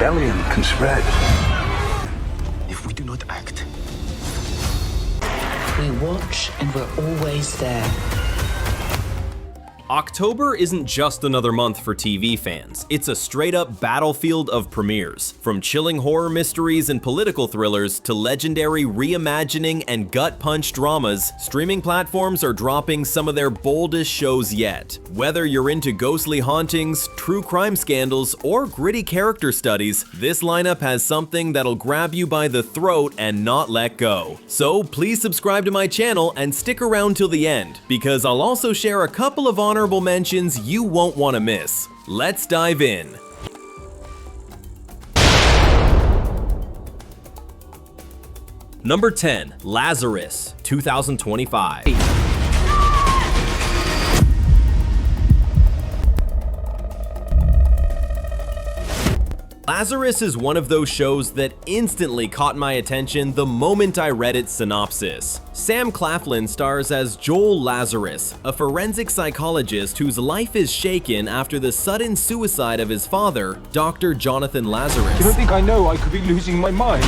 rebellion can spread. If we do not act, we watch and we're always there. October isn't just another month for TV fans, it's a straight-up battlefield of premieres. From chilling horror mysteries and political thrillers to legendary reimagining and gut-punch dramas, streaming platforms are dropping some of their boldest shows yet. Whether you're into ghostly hauntings, true crime scandals, or gritty character studies, this lineup has something that'll grab you by the throat and not let go. So please subscribe to my channel and stick around till the end, because I'll also share a couple of honorable mentions you won't want to miss. Let's dive in. Number 10, Lazarus, 2025. Lazarus is one of those shows that instantly caught my attention the moment I read its synopsis. Sam Claflin stars as Joel Lazarus, a forensic psychologist whose life is shaken after the sudden suicide of his father, Dr. Jonathan Lazarus. You don't think I know I could be losing my mind?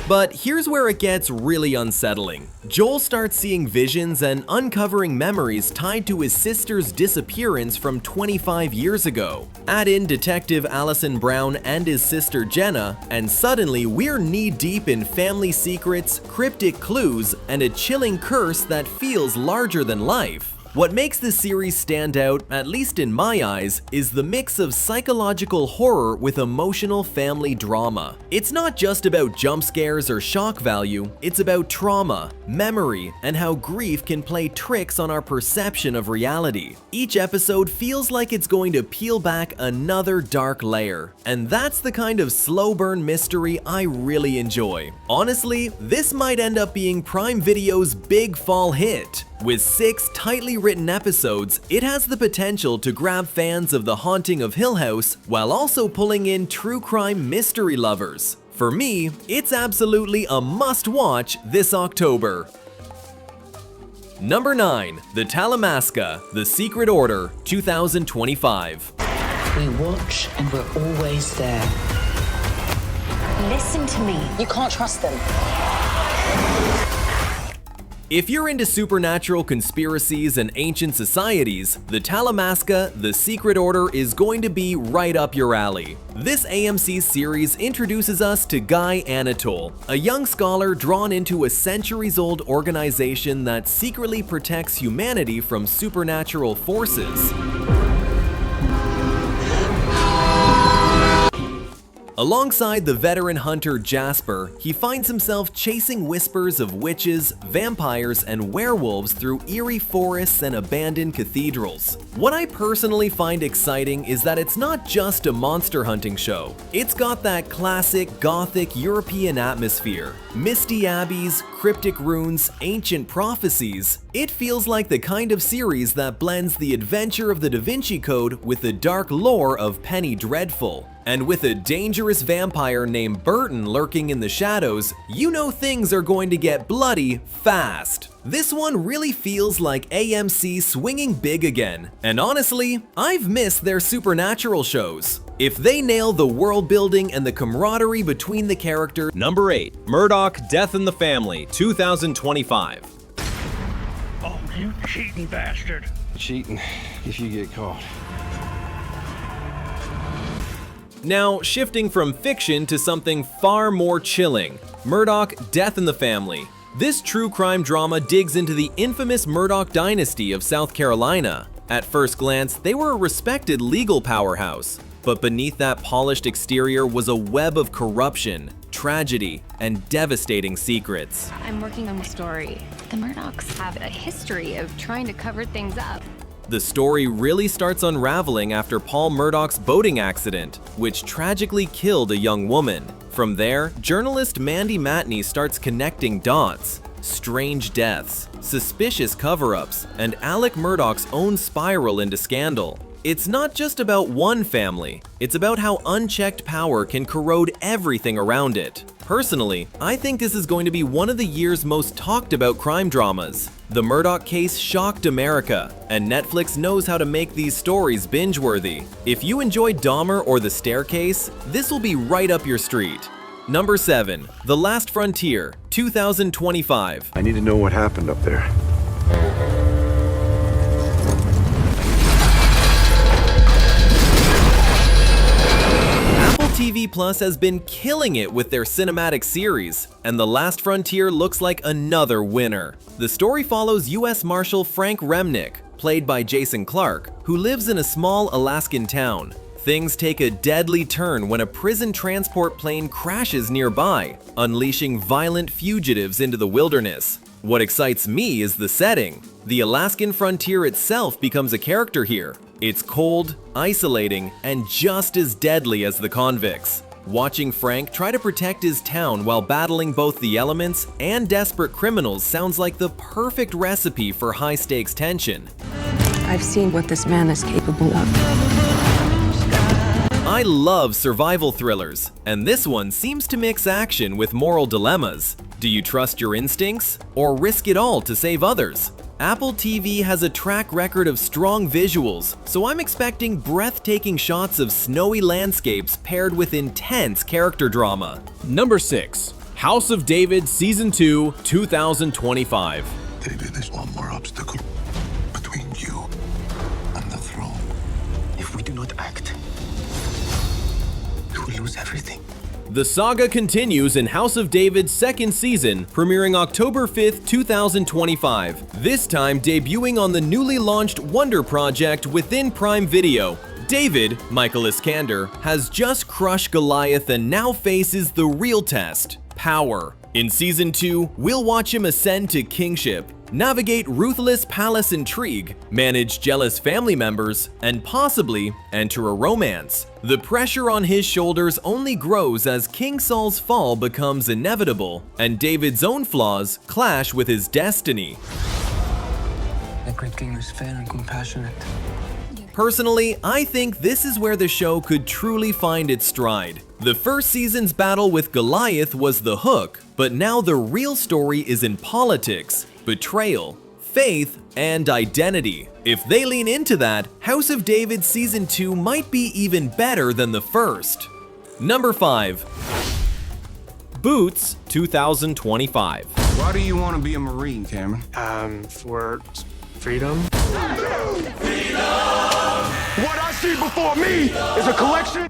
But here's where it gets really unsettling. Joel starts seeing visions and uncovering memories tied to his sister's disappearance from 25 years ago. Add in Detective Allison Brown and his sister Jenna, and suddenly we're knee-deep in family secrets, cryptic clues, and a chilling curse that feels larger than life. What makes this series stand out, at least in my eyes, is the mix of psychological horror with emotional family drama. It's not just about jump scares or shock value, it's about trauma, memory, and how grief can play tricks on our perception of reality. Each episode feels like it's going to peel back another dark layer, and that's the kind of slow burn mystery I really enjoy. Honestly, this might end up being Prime Video's big fall hit. With 6 tightly written episodes, it has the potential to grab fans of The Haunting of Hill House while also pulling in true crime mystery lovers. For me, it's absolutely a must-watch this October. Number 9, The Talamasca, The Secret Order, 2025. We watch and we're always there. Listen to me. You can't trust them. If you're into supernatural conspiracies and ancient societies, The Talamasca, The Secret Order is going to be right up your alley. This AMC series introduces us to Guy Anatole, a young scholar drawn into a centuries-old organization that secretly protects humanity from supernatural forces. Alongside the veteran hunter Jasper, he finds himself chasing whispers of witches, vampires, and werewolves through eerie forests and abandoned cathedrals. What I personally find exciting is that it's not just a monster hunting show. It's got that classic Gothic European atmosphere. Misty abbeys, cryptic runes, ancient prophecies. It feels like the kind of series that blends the adventure of the Da Vinci Code with the dark lore of Penny Dreadful. And with a dangerous vampire named Burton lurking in the shadows, you know things are going to get bloody fast. This one really feels like AMC swinging big again, and honestly, I've missed their supernatural shows. If they nail the world building and the camaraderie between the characters. Number 8, Murdoch, Death in the Family, 2025. Oh, you cheating bastard. Cheating if you get caught. Now, shifting from fiction to something far more chilling, Murdoch, Death in the Family. This true crime drama digs into the infamous Murdoch dynasty of South Carolina. At first glance, they were a respected legal powerhouse, but beneath that polished exterior was a web of corruption, tragedy, and devastating secrets. I'm working on a story. The Murdochs have a history of trying to cover things up. The story really starts unraveling after Paul Murdoch's boating accident, which tragically killed a young woman. From there, journalist Mandy Matney starts connecting dots. Strange deaths, suspicious cover-ups, and Alec Murdoch's own spiral into scandal. It's not just about one family, it's about how unchecked power can corrode everything around it. Personally, I think this is going to be one of the year's most talked about crime dramas. The Murdoch case shocked America, and Netflix knows how to make these stories binge-worthy. If you enjoyed Dahmer or The Staircase, this will be right up your street. Number 7. The Last Frontier, 2025. I need to know what happened up there. TV Plus has been killing it with their cinematic series, and The Last Frontier looks like another winner. The story follows U.S. Marshal Frank Remnick, played by Jason Clarke, who lives in a small Alaskan town. Things take a deadly turn when a prison transport plane crashes nearby, unleashing violent fugitives into the wilderness. What excites me is the setting. The Alaskan frontier itself becomes a character here. It's cold, isolating, and just as deadly as the convicts. Watching Frank try to protect his town while battling both the elements and desperate criminals sounds like the perfect recipe for high-stakes tension. I've seen what this man is capable of. I love survival thrillers, and this one seems to mix action with moral dilemmas. Do you trust your instincts, or risk it all to save others? Apple TV has a track record of strong visuals, so I'm expecting breathtaking shots of snowy landscapes paired with intense character drama. Number 6. House of David Season 2, 2025. David, there's one more obstacle between you and the throne. If we do not act, we will lose everything. The saga continues in House of David's second season, premiering October 5th, 2025. This time debuting on the newly launched Wonder Project within Prime Video. David, Michael Iskander, has just crushed Goliath and now faces the real test: power. In Season 2, we'll watch him ascend to kingship, navigate ruthless palace intrigue, manage jealous family members, and possibly enter a romance. The pressure on his shoulders only grows as King Saul's fall becomes inevitable, and David's own flaws clash with his destiny. The great king is fair and compassionate. Personally, I think this is where the show could truly find its stride. The first season's battle with Goliath was the hook, but now the real story is in politics, betrayal, faith, and identity. If they lean into that, House of David Season 2 might be even better than the first. Number 5. Boots 2025. Why do you want to be a Marine, Cameron? For freedom. What I see before me is a collection.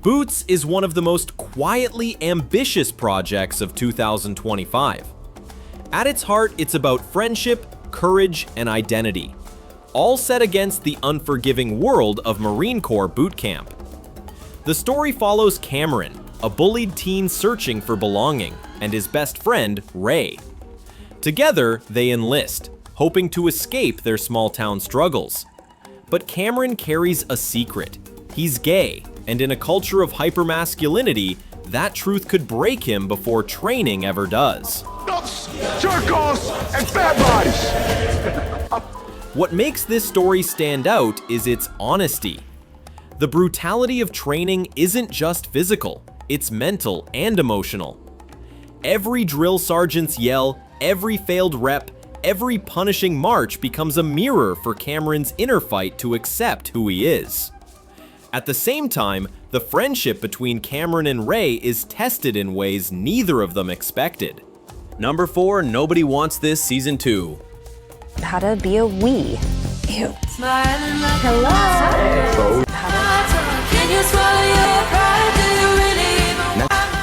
Boots is one of the most quietly ambitious projects of 2025. At its heart, it's about friendship, courage, and identity, all set against the unforgiving world of Marine Corps boot camp. The story follows Cameron, a bullied teen searching for belonging, and his best friend, Ray. Together, they enlist, hoping to escape their small-town struggles. But Cameron carries a secret. He's gay, and in a culture of hypermasculinity, that truth could break him before training ever does. Jerk-offs and fat bodies. What makes this story stand out is its honesty. The brutality of training isn't just physical, it's mental and emotional. Every drill sergeant's yell, every failed rep, every punishing march becomes a mirror for Cameron's inner fight to accept who he is. At the same time, the friendship between Cameron and Ray is tested in ways neither of them expected. Number 4. Nobody Wants This Season 2. How to be a we. Ew.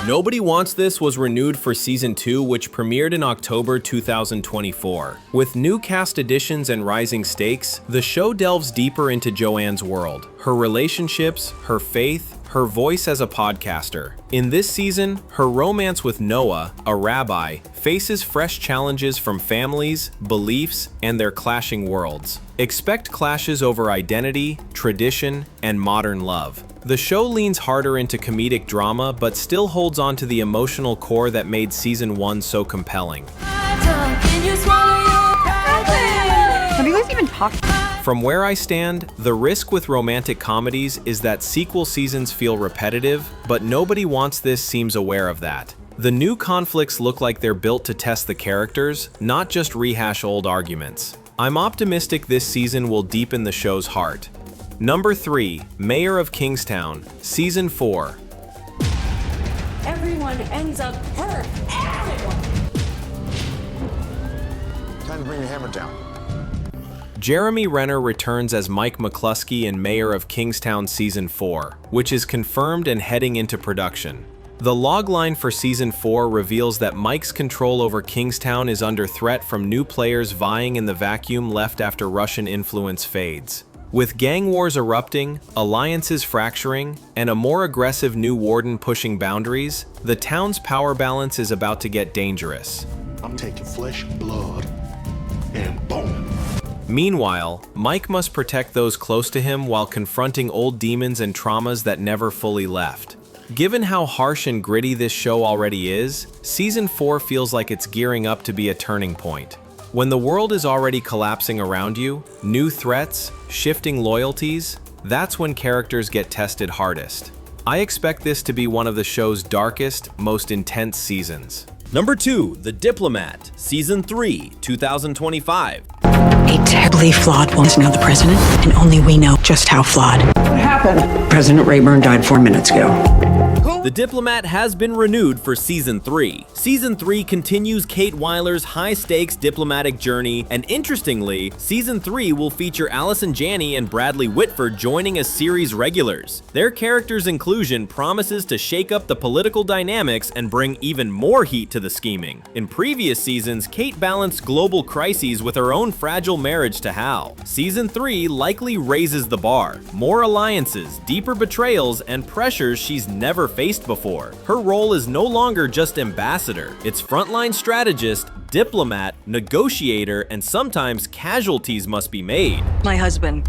Nobody Wants This was renewed for Season 2, which premiered in October 2024. With new cast additions and rising stakes, the show delves deeper into Joanne's world, her relationships, her faith, her voice as a podcaster. In this season, her romance with Noah, a rabbi, faces fresh challenges from families, beliefs, and their clashing worlds. Expect clashes over identity, tradition, and modern love. The show leans harder into comedic drama, but still holds on to the emotional core that made Season 1 so compelling. Have you guys even talked? From where I stand, the risk with romantic comedies is that sequel seasons feel repetitive, but Nobody Wants This seems aware of that. The new conflicts look like they're built to test the characters, not just rehash old arguments. I'm optimistic this season will deepen the show's heart. Number 3, Mayor of Kingstown, Season 4. Everyone ends up hurt. Everyone! Time to bring your hammer down. Jeremy Renner returns as Mike McCluskey in Mayor of Kingstown Season 4, which is confirmed and heading into production. The logline for Season 4 reveals that Mike's control over Kingstown is under threat from new players vying in the vacuum left after Russian influence fades. With gang wars erupting, alliances fracturing, and a more aggressive new warden pushing boundaries, the town's power balance is about to get dangerous. I'm taking flesh, blood, and bone. Meanwhile, Mike must protect those close to him while confronting old demons and traumas that never fully left. Given how harsh and gritty this show already is, Season 4 feels like it's gearing up to be a turning point. When the world is already collapsing around you, new threats, shifting loyalties, that's when characters get tested hardest. I expect this to be one of the show's darkest, most intense seasons. Number 2, The Diplomat, Season 3, 2025. A terribly flawed woman is now the president, and only we know just how flawed. What happened? President Rayburn died 4 minutes ago. The Diplomat has been renewed for Season 3. Season 3 continues Kate Weiler's high-stakes diplomatic journey, and interestingly, Season 3 will feature Allison Janney and Bradley Whitford joining as series regulars. Their characters' inclusion promises to shake up the political dynamics and bring even more heat to the scheming. In previous seasons, Kate balanced global crises with her own fragile marriage to Hal. Season 3 likely raises the bar. More alliances, deeper betrayals, and pressures she's never faced before. Her role is no longer just ambassador. It's frontline strategist, diplomat, negotiator, and sometimes casualties must be made. My husband,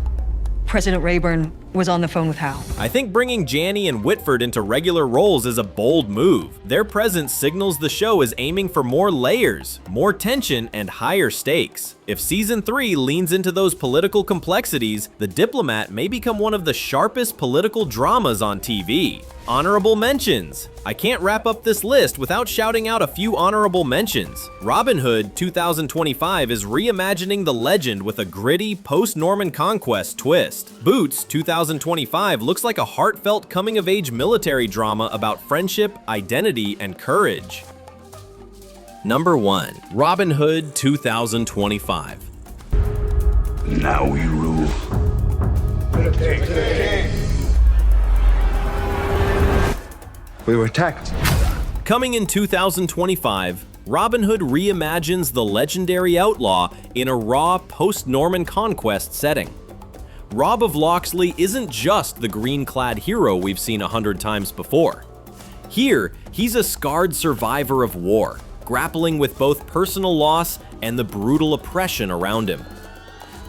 President Rayburn, was on the phone with Hal. I think bringing Janney and Whitford into regular roles is a bold move. Their presence signals the show is aiming for more layers, more tension, and higher stakes. If Season 3 leans into those political complexities, The Diplomat may become one of the sharpest political dramas on TV. Honorable mentions. I can't wrap up this list without shouting out a few honorable mentions. Robin Hood 2025 is reimagining the legend with a gritty post-Norman conquest twist. Boots 2025 looks like a heartfelt coming-of-age military drama about friendship, identity, and courage. Number 1. Robin Hood 2025. Now we rule. We were attacked. Coming in 2025, Robin Hood reimagines the legendary outlaw in a raw post-Norman conquest setting. Rob of Locksley isn't just the green-clad hero we've seen 100 times before. Here, he's a scarred survivor of war, grappling with both personal loss and the brutal oppression around him.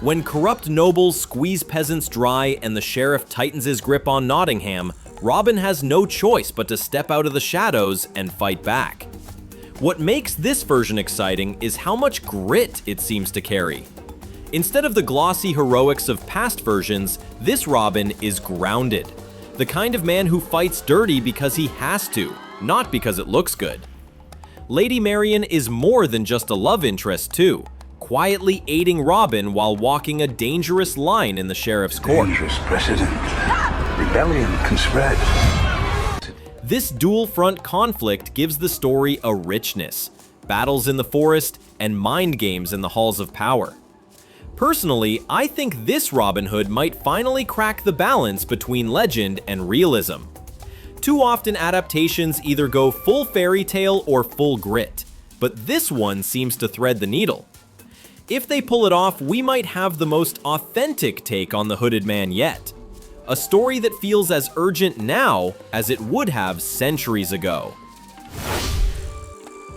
When corrupt nobles squeeze peasants dry and the sheriff tightens his grip on Nottingham, Robin has no choice but to step out of the shadows and fight back. What makes this version exciting is how much grit it seems to carry. Instead of the glossy heroics of past versions, this Robin is grounded. The kind of man who fights dirty because he has to, not because it looks good. Lady Marian is more than just a love interest too, quietly aiding Robin while walking a dangerous line in the sheriff's court. Dangerous precedent. Rebellion can spread. This dual-front conflict gives the story a richness, battles in the forest, and mind games in the halls of power. Personally, I think this Robin Hood might finally crack the balance between legend and realism. Too often adaptations either go full fairy tale or full grit, but this one seems to thread the needle. If they pull it off, we might have the most authentic take on the Hooded Man yet. A story that feels as urgent now as it would have centuries ago.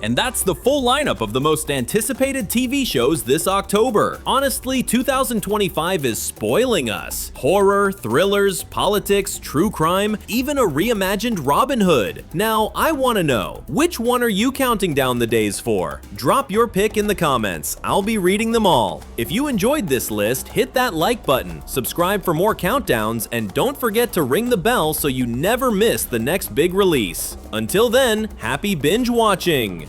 And that's the full lineup of the most anticipated TV shows this October. Honestly, 2025 is spoiling us. Horror, thrillers, politics, true crime, even a reimagined Robin Hood. Now, I want to know, which one are you counting down the days for? Drop your pick in the comments. I'll be reading them all. If you enjoyed this list, hit that like button, subscribe for more countdowns, and don't forget to ring the bell so you never miss the next big release. Until then, happy binge watching!